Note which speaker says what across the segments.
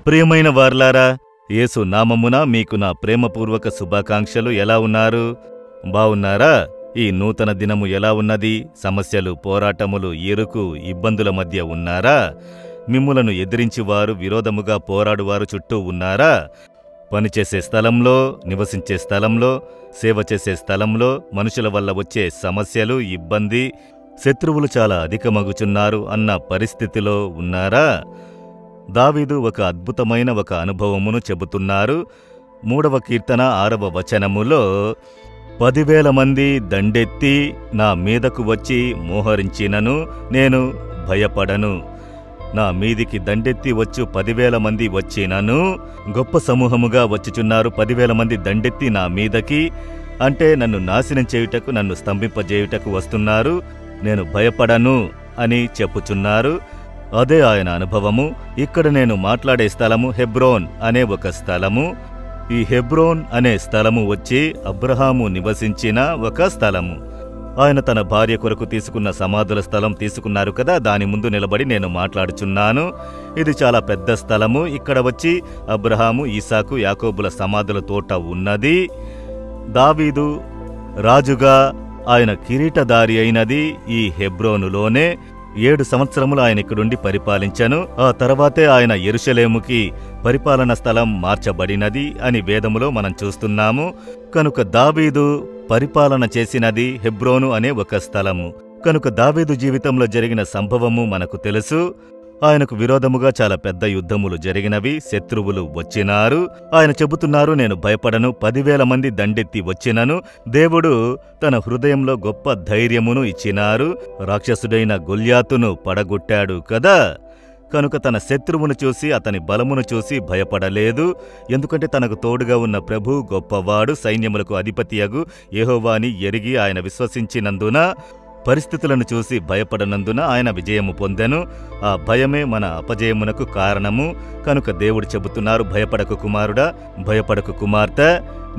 Speaker 1: ప్రియమైన వారలారా, యేసు నామమున మీకు నా ప్రేమపూర్వక శుభాకాంక్షలు. ఎలా ఉన్నారు? బావున్నారా? ఈ నూతన దినము ఎలా ఉన్నది? సమస్యలు, పోరాటములు, ఇరుకు, ఇబ్బందుల మధ్య ఉన్నారా? మిమ్ములను ఎదిరించివారు, విరోధముగా పోరాడువారు చుట్టూ ఉన్నారా? పనిచేసే స్థలంలో, నివసించే స్థలంలో, సేవ చేసే స్థలంలో మనుషుల వల్ల వచ్చే సమస్యలు, ఇబ్బంది, శత్రువులు చాలా అధికమగుచున్నారు అన్న పరిస్థితిలో ఉన్నారా? దావీదు ఒక అద్భుతమైన ఒక అనుభవమును చెబుతున్నారు. 3వ కీర్తన 6వ వచనములో 10,000 మంది దండెత్తి నా మీదకు వచ్చి మోహరించినను నేను భయపడను. నా మీదికి దండెత్తి వచ్చు 10,000 మంది వచ్చినను, గొప్ప సమూహముగా వచ్చుచున్నారు. 10,000 మంది దండెత్తి నా మీదకి అంటే నన్ను నాశనం చేయుటకు, నన్ను స్తంభింపజేయుటకు వస్తున్నారు. నేను భయపడను అని చెప్పుచున్నారు. అదే ఆయన అనుభవము. ఇక్కడ నేను మాట్లాడే స్థలము హెబ్రోన్ అనే ఒక స్థలము. ఈ హెబ్రోన్ అనే స్థలము వచ్చి అబ్రహాము నివసించిన ఒక స్థలము. ఆయన తన భార్య కొరకు తీసుకున్న సమాధుల స్థలం తీసుకున్నారు కదా, దాని ముందు నిలబడి నేను మాట్లాడుచున్నాను. ఇది చాలా పెద్ద స్థలము. ఇక్కడ వచ్చి అబ్రహాము, ఇసాకు, యాకోబుల సమాధుల తోట ఉన్నది. దావీదు రాజుగా ఆయన కిరీటధారి అయినది ఈ హెబ్రోనులోనే. 7 సంవత్సరములు ఆయన ఇక్కడుండి పరిపాలించెను. ఆ తర్వాతే ఆయన యెరూషలేముకి పరిపాలన స్థలం మార్చబడినది అని వేదములో మనం చూస్తున్నాము. కనుక దావీదు పరిపాలన చేసినది హెబ్రోను అనే ఒక స్థలము. కనుక దావీదు జీవితంలో జరిగిన సంభవము మనకు తెలుసు. ఆయనకు విరోధముగా చాలా పెద్ద యుద్ధములు జరిగినవి. శత్రువులు వచ్చినారు. ఆయన చెబుతున్నారు, నేను భయపడను. 10,000 మంది దండెత్తి వచ్చినను. దేవుడు తన హృదయంలో గొప్ప ధైర్యమును ఇచ్చినారు. రాక్షసుడైన గొల్యాతును పడగొట్టాడు కదా. కనుక తన శత్రువును చూసి, అతని బలమును చూసి భయపడలేదు. ఎందుకంటే తనకు తోడుగా ఉన్న ప్రభు గొప్పవాడు, సైన్యములకు అధిపతియగు యెహోవాని ఎరిగి ఆయన విశ్వసించినందున, పరిస్థితులను చూసి భయపడనందున ఆయన విజయము పొందెను. ఆ భయమే మన అపజయమునకు కారణము. కనుక దేవుడు చెబుతున్నారు, భయపడకు కుమారుడా, భయపడకు కుమార్తె.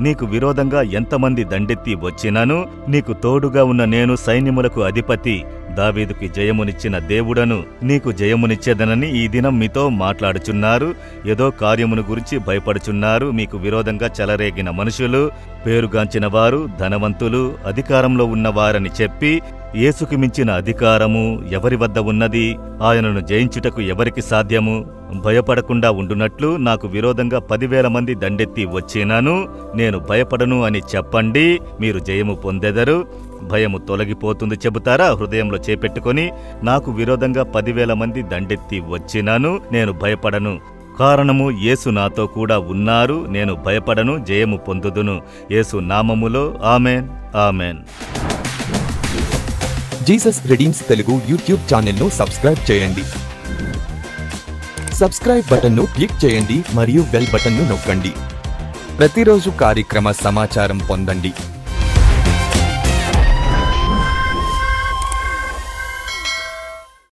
Speaker 1: నీకు విరోధంగా ఎంతమంది దండెత్తి వచ్చినను, నీకు తోడుగా ఉన్న నేను సైన్యములకు అధిపతి, దావీదుకి జయమునిచ్చిన దేవుడను, నీకు జయమునిచ్చేదనని ఈ దినం మీతో మాట్లాడుచున్నారు. ఏదో కార్యమును గురించి భయపడుచున్నారు. మీకు విరోధంగా చెలరేగిన మనుషులు, పేరుగాంచిన వారు, ధనవంతులు, అధికారంలో ఉన్నవారని చెప్పి, యేసుకి మించిన అధికారము ఎవరి వద్ద ఉన్నది? ఆయనను జయించుటకు ఎవరికి సాధ్యము? భయపడకుండా ఉండునట్లు నాకు విరోధంగా 10,000 మంది దండెత్తి వచ్చినను, నేను భయపడను అని చెప్పండి, మీరు జయము పొందెదరు. భయము తొలగిపోతుంది చెబుతారా? హృదయంలో చేపెట్టుకొని, నాకు విరోధంగా 10,000 మంది దండెత్తి వచ్చినను, నేను భయపడను. కారణము, యేసు నాతో కూడా ఉన్నారు. నేను భయపడను, జయము పొందుదును. యేసు నామములో amen, amen.
Speaker 2: Jesus redeems Telugu YouTube ఛానల్ను సబ్స్క్రైబ్ చేయండి. సబ్స్క్రైబ్ బటన్ను క్లిక్ చేయండి మరియు బెల్ బటన్ను నొక్కండి. ప్రతిరోజు కార్యక్రమ సమాచారం పొందండి.